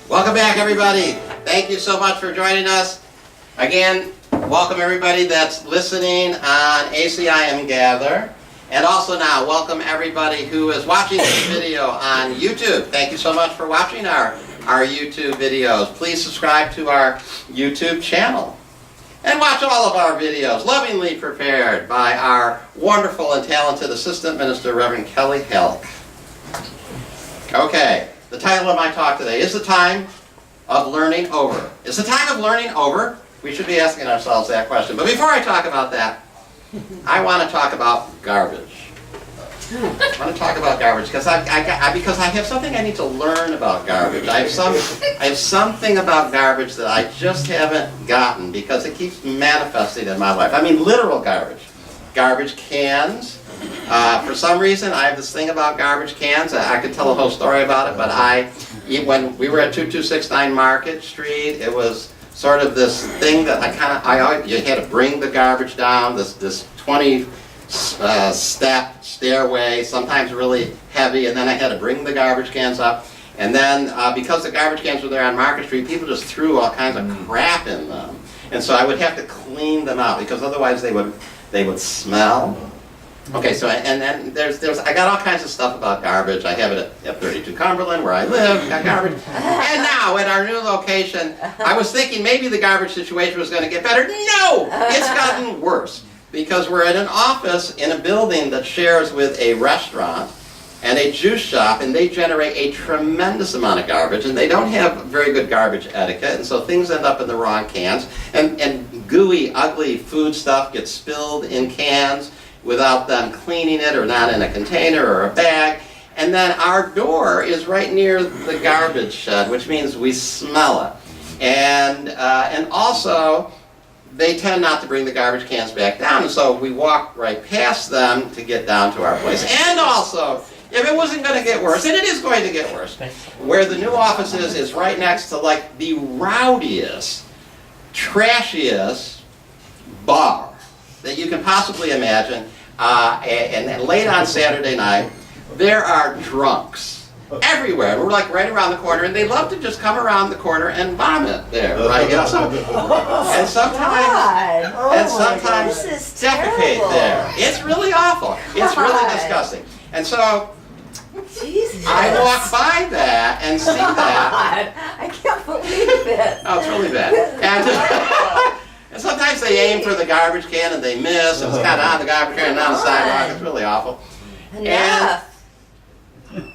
Welcome back, everybody. Thank you so much for joining us. Again, welcome everybody that's listening on ACIM Gather. And also now, welcome everybody who is watching this video on YouTube. Thank you so much for watching our YouTube videos. Please subscribe to our YouTube channel. And watch all of our videos, lovingly prepared by our wonderful and talented Assistant Minister, Reverend Kelly Halleck. Okay, the title of my talk today is the time of learning over. Is the time of learning over? We should be asking ourselves that question. But before I talk about that, I want to talk about garbage. I want to talk about garbage because I have something I need to learn about garbage. I have something about garbage that I just haven't gotten because it keeps manifesting in my life. I mean literal garbage. Garbage cans. For some reason, I have this thing about garbage cans. I could tell a whole story about it, but when we were at 2269 Market Street, it was sort of this thing that you had to bring the garbage down, this 20 step stairway, sometimes really heavy, and then I had to bring the garbage cans up. And then because the garbage cans were there on Market Street, people just threw all kinds of crap in them. And so I would have to clean them out because otherwise they would smell. Okay, so and then I got all kinds of stuff about garbage. I have it at 32 Cumberland where I live, got garbage. And now at our new location, I was thinking maybe the garbage situation was going to get better. No, it's gotten worse because we're in an office in a building that shares with a restaurant and a juice shop, and they generate a tremendous amount of garbage, and they don't have very good garbage etiquette, and so things end up in the wrong cans, and gooey, ugly food stuff gets spilled in cans without them cleaning it or not in a container or a bag. And then our door is right near the garbage shed, which means we smell it. And also, they tend not to bring the garbage cans back down, and so we walk right past them to get down to our place. And also, if it wasn't going to get worse, and it is going to get worse, where the new office is right next to like the rowdiest, trashiest bar that you can possibly imagine. And late on Saturday night, there are drunks everywhere. We're like right around the corner, and they love to just come around the corner and vomit there, right? And sometimes defecate there. It's really awful. It's really disgusting. And so Jesus. I walk by that and see that. I can't believe it. Oh, it's really bad. And sometimes they aim for the garbage can and they miss, and it's kind of on the garbage can and on the sidewalk. It's really awful. Enough. And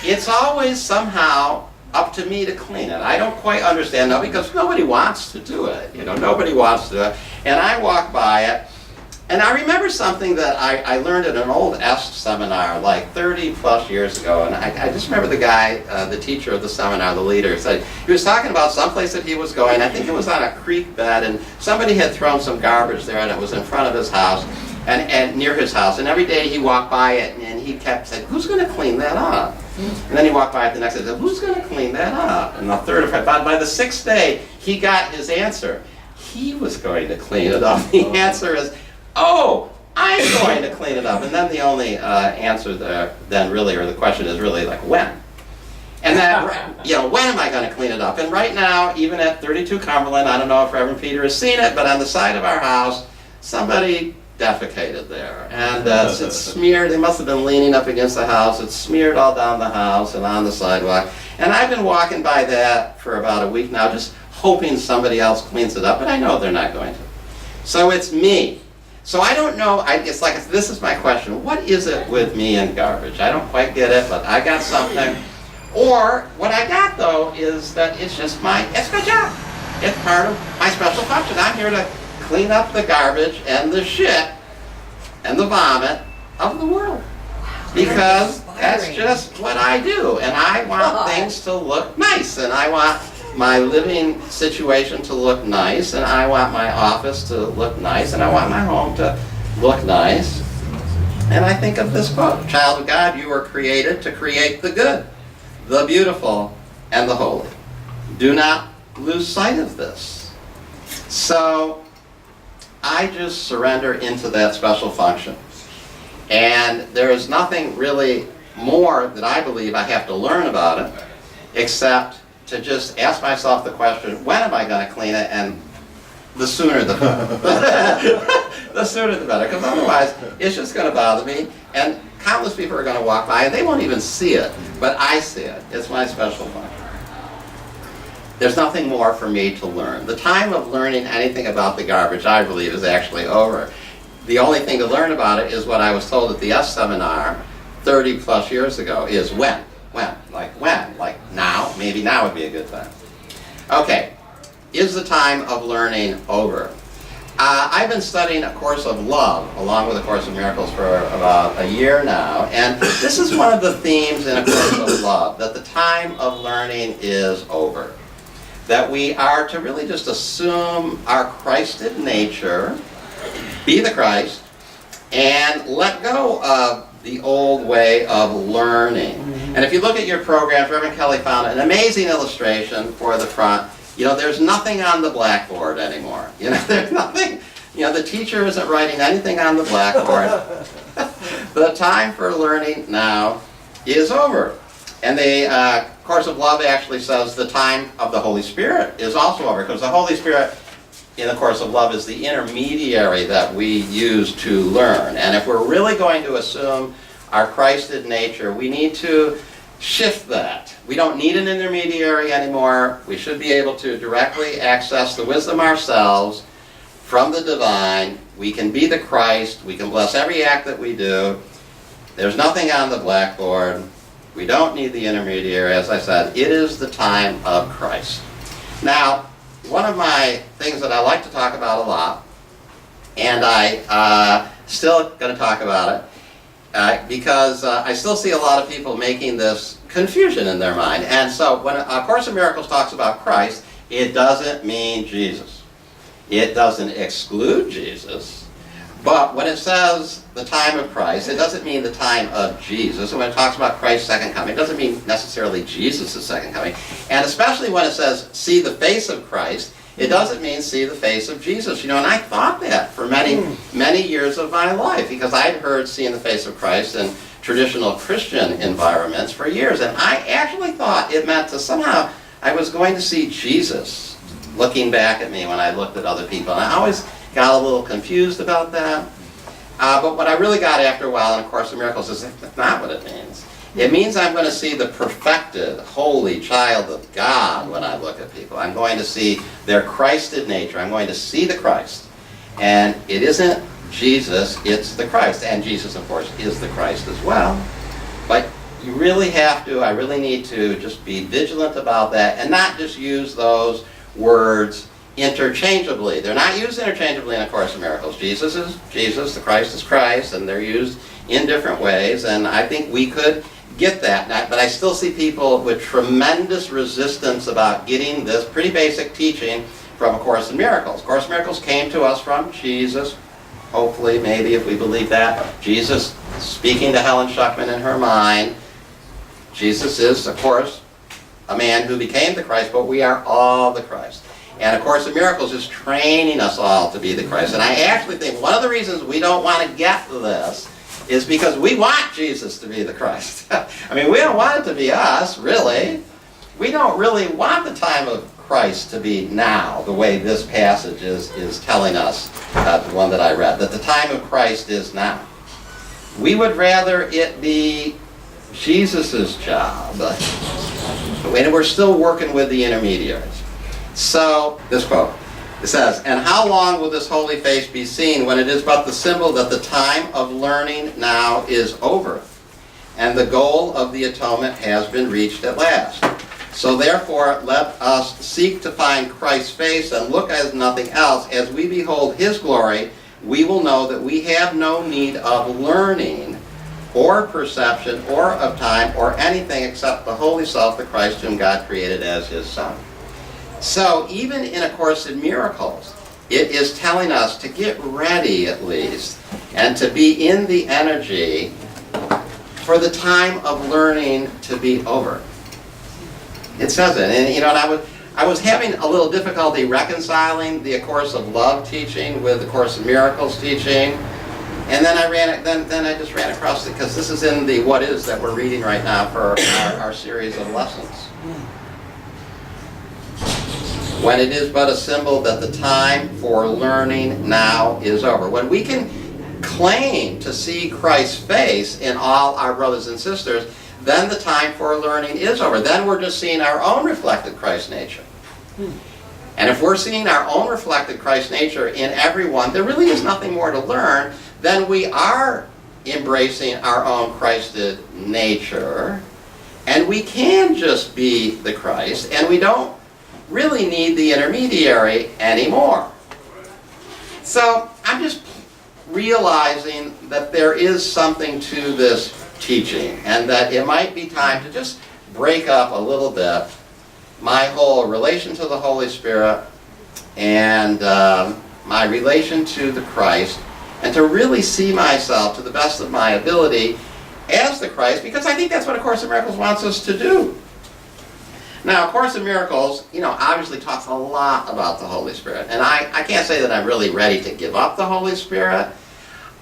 it's always somehow up to me to clean it. I don't quite understand, because nobody wants to do it. Nobody wants to do it. And I walk by it, and I remember something that I learned at an old EST seminar like 30 plus years ago, and I just remember the guy, the teacher of the seminar, the leader, said he was talking about someplace that he was going. I think it was on a creek bed, and somebody had thrown some garbage there, and it was in front of his house, and near his house, and every day he walked by it, and he kept saying, "Who's going to clean that up?" And then he walked by it the next day and said, "Who's going to clean that up?" And the third or fourth, by the sixth day, he got his answer. He was going to clean it up. The answer is, "Oh, I'm going to clean it up." And then the only answer there, then really, or the question is really like, when? And then, when am I going to clean it up? And right now, even at 32 Cumberland, I don't know if Reverend Peter has seen it, but on the side of our house, somebody defecated there. And it's smeared. They must have been leaning up against the house. It's smeared all down the house and on the sidewalk. And I've been walking by that for about a week now, just hoping somebody else cleans it up, but I know they're not going to. So it's me. So I don't know, it's like, this is my question. What is it with me and garbage? I don't quite get it, but I got something. Or, what I got though, is that it's my job. It's part of my special function. I'm here to clean up the garbage and the shit and the vomit of the world. Because that's just what I do. And I want things to look nice. And I want my living situation to look nice, and I want my office to look nice, and I want my home to look nice. And I think of this quote, "Child of God, you were created to create the good, the beautiful, and the holy. Do not lose sight of this." So I just surrender into that special function. And there is nothing really more that I believe I have to learn about it, except to just ask myself the question, when am I going to clean it? And the sooner the better. The sooner the better, because otherwise it's just going to bother me, and countless people are going to walk by and they won't even see it, but I see it. It's my special function. There's nothing more for me to learn. The time of learning anything about the garbage, I believe, is actually over. The only thing to learn about it is what I was told at the S seminar 30 plus years ago, is when. Like when? Like now? Maybe now would be a good time. Okay, is the time of learning over? I've been studying A Course of Love along with A Course of Miracles for about a year now, and this is one of the themes in A Course of Love, that the time of learning is over. That we are to really just assume our Christed nature, be the Christ, and let go of the old way of learning. And if you look at your programs, Reverend Kelly found an amazing illustration for the front. You know, there's nothing on the blackboard anymore. You know, there's nothing, you know, the teacher isn't writing anything on the blackboard. The time for learning now is over. And the Course of Love actually says the time of the Holy Spirit is also over, because the Holy Spirit in the Course of Love is the intermediary that we use to learn. And if we're really going to assume our Christed nature, we need to shift that. We don't need an intermediary anymore. We should be able to directly access the wisdom ourselves from the divine. We can be the Christ. We can bless every act that we do. There's nothing on the blackboard. We don't need the intermediary. As I said, it is the time of Christ. Now, one of my things that I like to talk about a lot, and I still going to talk about it, because I still see a lot of people making this confusion in their mind. And so when A Course in Miracles talks about Christ, it doesn't mean Jesus. It doesn't exclude Jesus. But when it says the time of Christ, it doesn't mean the time of Jesus. And when it talks about Christ's second coming, it doesn't mean necessarily Jesus' second coming. And especially when it says see the face of Christ, it doesn't mean see the face of Jesus. You know, and I thought that for many years of my life, because I'd heard seeing the face of Christ in traditional Christian environments for years. And I actually thought it meant to somehow I was going to see Jesus looking back at me when I looked at other people. And I always got a little confused about that. But what I really got after a while in A Course in Miracles is that's not what it means. It means I'm going to see the perfected, holy child of God when I look at people. I'm going to see their Christed nature. I'm going to see the Christ. And it isn't Jesus, it's the Christ. And Jesus, of course, is the Christ as well. But you really have to, I really need to just be vigilant about that and not just use those words interchangeably. They're not used interchangeably in A Course in Miracles. Jesus is Jesus, the Christ is Christ, and they're used in different ways, and I think we could get that. But I still see people with tremendous resistance about getting this pretty basic teaching from A Course in Miracles. A Course in Miracles came to us from Jesus, hopefully, maybe, if we believe that. Jesus speaking to Helen Schuckman in her mind. Jesus is, of course, a man who became the Christ, but we are all the Christ. And A Course in Miracles is training us all to be the Christ. And I actually think one of the reasons we don't want to get this is because we want Jesus to be the Christ. I mean, we don't want it to be us, really. We don't really want the time of Christ to be now, the way this passage is telling us, the one that I read, that the time of Christ is now. We would rather it be Jesus' job. And we're still working with the intermediaries. So, this quote, it says, "And how long will this holy face be seen when it is but the symbol that the time of learning now is over, and the goal of the atonement has been reached at last? So therefore, let us seek to find Christ's face and look as nothing else. As we behold His glory, we will know that we have no need of learning or perception or of time or anything except the Holy Self, the Christ whom God created as His Son." So even in A Course in Miracles, it is telling us to get ready at least and to be in the energy for the time of learning to be over. It says it, and you know, and I was having a little difficulty reconciling the A Course of Love teaching with the Course in Miracles teaching, and then I just ran across it because this is in the What Is that we're reading right now for our series of lessons. when it is but a symbol that the time for learning now is over. When we can claim to see Christ's face in all our brothers and sisters, then the time for learning is over. Then we're just seeing our own reflected Christ nature. And if we're seeing our own reflected Christ nature in everyone, there really is nothing more to learn. Then we are embracing our own Christed nature, and we can just be the Christ, and we don't really need the intermediary anymore. So I'm just realizing that there is something to this teaching, and that it might be time to just break up a little bit my whole relation to the Holy Spirit and my relation to the Christ, and to really see myself to the best of my ability as the Christ, because I think that's what A Course in Miracles wants us to do. Now, A Course in Miracles, obviously talks a lot about the Holy Spirit, and I can't say that I'm really ready to give up the Holy Spirit.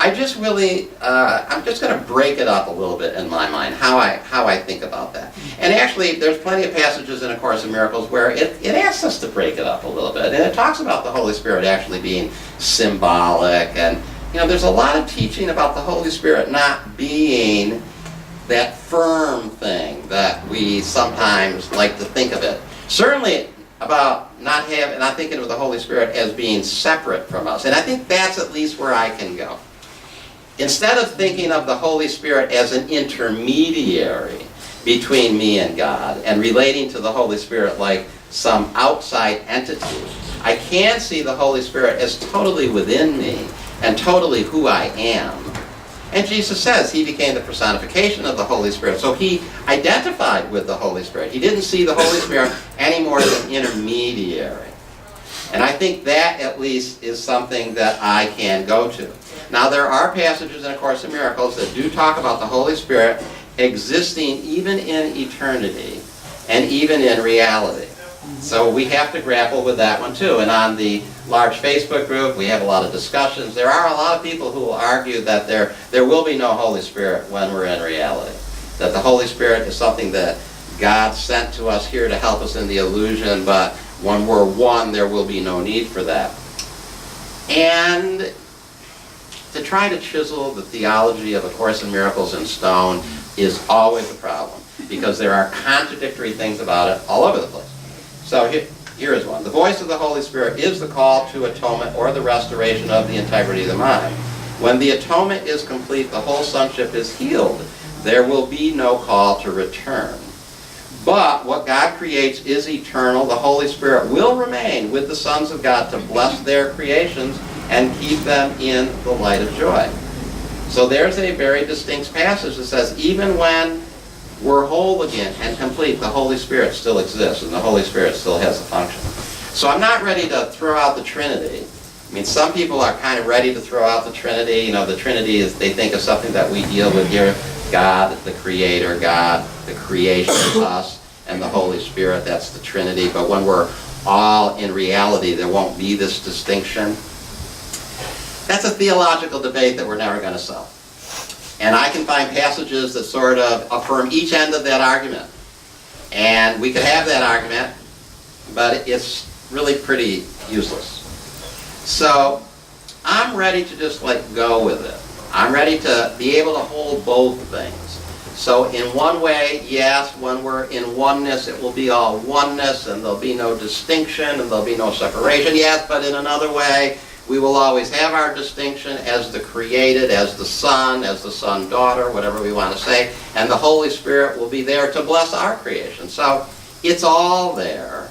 I just really, I'm just going to break it up a little bit in my mind, how I think about that. And actually, there's plenty of passages in A Course in Miracles where it asks us to break it up a little bit. And it talks about the Holy Spirit actually being symbolic. And, there's a lot of teaching about the Holy Spirit not being that firm thing that we sometimes like to think of it. Certainly about not thinking of the Holy Spirit as being separate from us. And I think that's at least where I can go. Instead of thinking of the Holy Spirit as an intermediary between me and God and relating to the Holy Spirit like some outside entity, I can see the Holy Spirit as totally within me and totally who I am. And Jesus says he became the personification of the Holy Spirit, so he identified with the Holy Spirit. He didn't see the Holy Spirit any more as an intermediary. And I think that at least is something that I can go to. Now, there are passages in A Course in Miracles that do talk about the Holy Spirit existing even in eternity and even in reality. So we have to grapple with that one too. And on the large Facebook group, we have a lot of discussions. There are a lot of people who will argue that there will be no Holy Spirit when we're in reality. That the Holy Spirit is something that God sent to us here to help us in the illusion, but when we're one, there will be no need for that. And to try to chisel the theology of A Course in Miracles in stone is always a problem, because there are contradictory things about it all over the place. So here is one. The voice of the Holy Spirit is the call to atonement or the restoration of the integrity of the mind. When the atonement is complete, the whole sonship is healed. There will be no call to return. But what God creates is eternal. The Holy Spirit will remain with the sons of God to bless their creations and keep them in the light of joy. So there's a very distinct passage that says even when we're whole again and complete, the Holy Spirit still exists and the Holy Spirit still has a function. So I'm not ready to throw out the Trinity. I mean, some people are kind of ready to throw out the Trinity. The Trinity is, they think of something that we deal with here. God, the Creator, God, the creation, us, and the Holy Spirit. That's the Trinity. But when we're all in reality, there won't be this distinction. That's a theological debate that we're never going to solve. And I can find passages that sort of affirm each end of that argument. And we could have that argument, but it's really pretty useless. So I'm ready to just go with it. I'm ready to be able to hold both things. So in one way, yes, when we're in oneness, it will be all oneness, and there'll be no distinction, and there'll be no separation. Yes, but in another way, we will always have our distinction as the created, as the son, daughter, whatever we want to say, and the Holy Spirit will be there to bless our creation. So it's all there,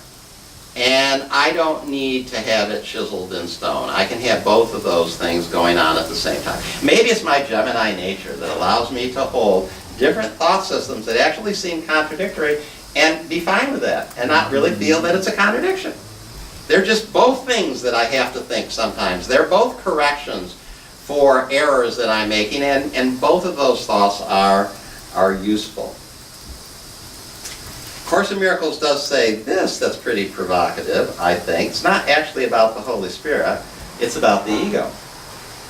and I don't need to have it chiseled in stone. I can have both of those things going on at the same time. Maybe it's my Gemini nature that allows me to hold different thought systems that actually seem contradictory and be fine with that and not really feel that it's a contradiction. They're just both things that I have to think sometimes. They're both corrections for errors that I'm making, and both of those thoughts are useful. Course in Miracles does say this that's pretty provocative, I think. It's not actually about the Holy Spirit. It's about the ego.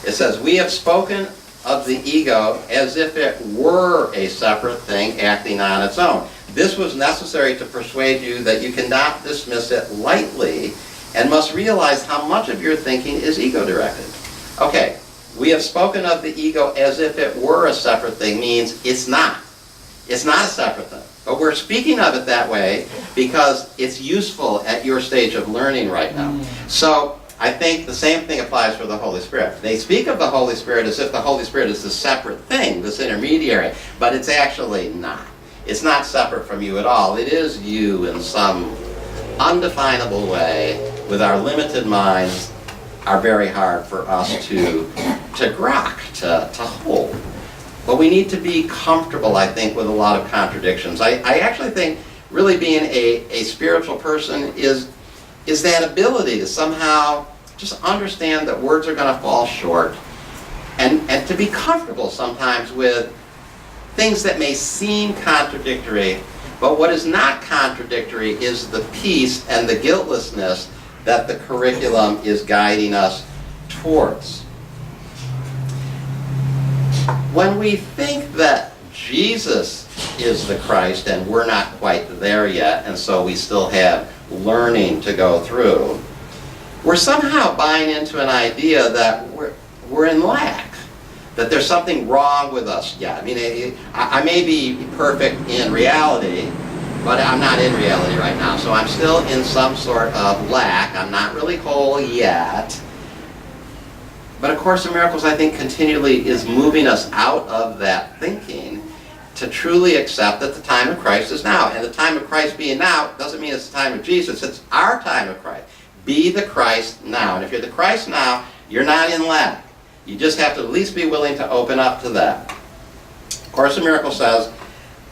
It says, we have spoken of the ego as if it were a separate thing acting on its own. This was necessary to persuade you that you cannot dismiss it lightly and must realize how much of your thinking is ego-directed. Okay, we have spoken of the ego as if it were a separate thing, means it's not. It's not a separate thing. But we're speaking of it that way because it's useful at your stage of learning right now. So I think the same thing applies for the Holy Spirit. They speak of the Holy Spirit as if the Holy Spirit is a separate thing, this intermediary, but it's actually not. It's not separate from you at all. It is you in some undefinable way, with our limited minds, are very hard for us to grok, to hold. But we need to be comfortable, I think, with a lot of contradictions. I actually think really being a spiritual person is that ability to somehow just understand that words are going to fall short, and to be comfortable sometimes with things that may seem contradictory, but what is not contradictory is the peace and the guiltlessness that the curriculum is guiding us towards. When we think that Jesus is the Christ and we're not quite there yet, and so we still have learning to go through, we're somehow buying into an idea that we're in lack, that there's something wrong with us yet. I mean, I may be perfect in reality, but I'm not in reality right now, so I'm still in some sort of lack. I'm not really whole yet. But A Course in Miracles, I think, continually is moving us out of that thinking to truly accept that the time of Christ is now. And the time of Christ being now doesn't mean it's the time of Jesus. It's our time of Christ. Be the Christ now. And if you're the Christ now, you're not in lack. You just have to at least be willing to open up to that. A Course in Miracles says,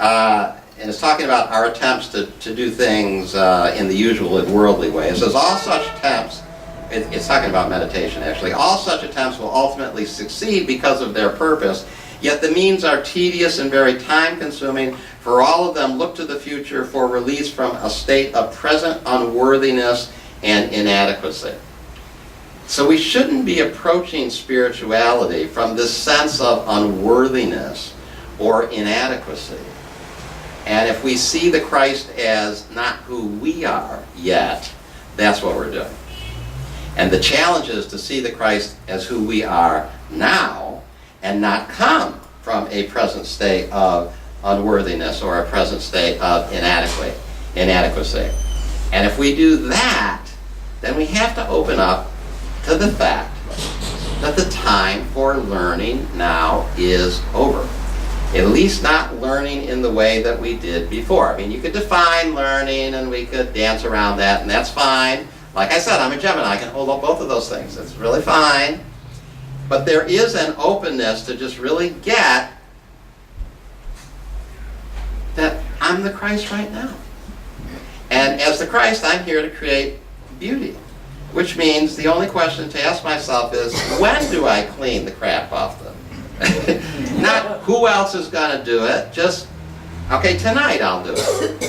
and it's talking about our attempts to do things in the usual and worldly way. It says, all such attempts, it's talking about meditation actually, all such attempts will ultimately succeed because of their purpose, yet the means are tedious and very time-consuming. For all of them, look to the future for release from a state of present unworthiness and inadequacy. So we shouldn't be approaching spirituality from this sense of unworthiness or inadequacy. And if we see the Christ as not who we are yet, that's what we're doing. And the challenge is to see the Christ as who we are now and not come from a present state of unworthiness or a present state of inadequacy. And if we do that, then we have to open up to the fact that the time for learning now is over. At least not learning in the way that we did before. I mean, you could define learning and we could dance around that, and that's fine. Like I said, I'm a Gemini. I can hold up both of those things. It's really fine. But there is an openness to just really get that I'm the Christ right now. And as the Christ, I'm here to create beauty. Which means the only question to ask myself is, when do I clean the crap off them? Not who else is going to do it, just, okay, tonight I'll do it.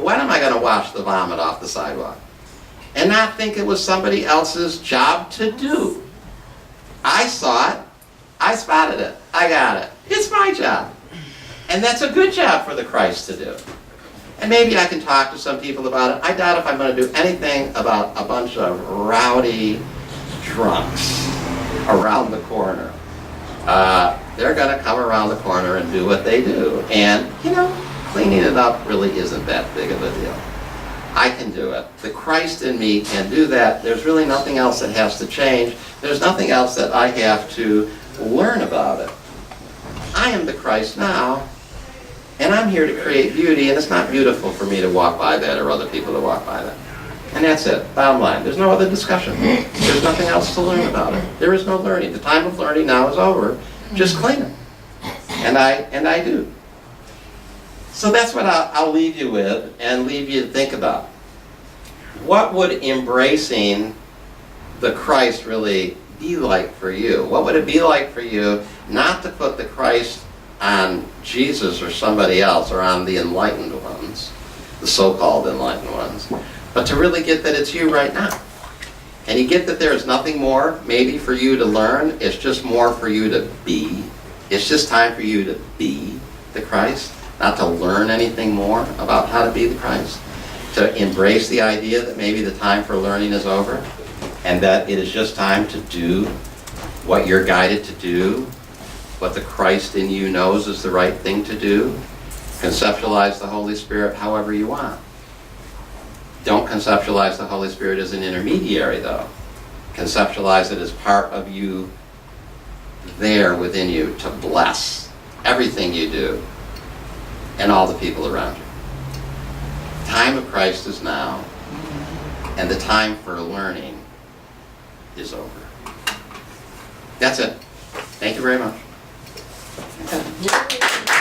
When am I going to wash the vomit off the sidewalk? And not think it was somebody else's job to do. I saw it, I spotted it, I got it. It's my job. And that's a good job for the Christ to do. And maybe I can talk to some people about it. I doubt if I'm going to do anything about a bunch of rowdy drunks around the corner. They're going to come around the corner and do what they do. And, cleaning it up really isn't that big of a deal. I can do it. The Christ in me can do that. There's really nothing else that has to change. There's nothing else that I have to learn about it. I am the Christ now, and I'm here to create beauty, and it's not beautiful for me to walk by that or other people to walk by that. And that's it. Bottom line. There's no other discussion. There's nothing else to learn about it. There is no learning. The time of learning now is over. Just clean it. And I do. So that's what I'll leave you with and leave you to think about. What would embracing the Christ really be like for you? What would it be like for you not to put the Christ on Jesus or somebody else or on the enlightened ones, the so-called enlightened ones, but to really get that it's you right now? And you get that there is nothing more maybe for you to learn. It's just more for you to be. It's just time for you to be the Christ. not to learn anything more about how to be the Christ, to embrace the idea that maybe the time for learning is over, and that it is just time to do what you're guided to do, what the Christ in you knows is the right thing to do. Conceptualize the Holy Spirit however you want. Don't conceptualize the Holy Spirit as an intermediary, though. Conceptualize it as part of you there within you to bless everything you do and all the people around you. The time of Christ is now, and the time for learning is over. That's it. Thank you very much. Yeah.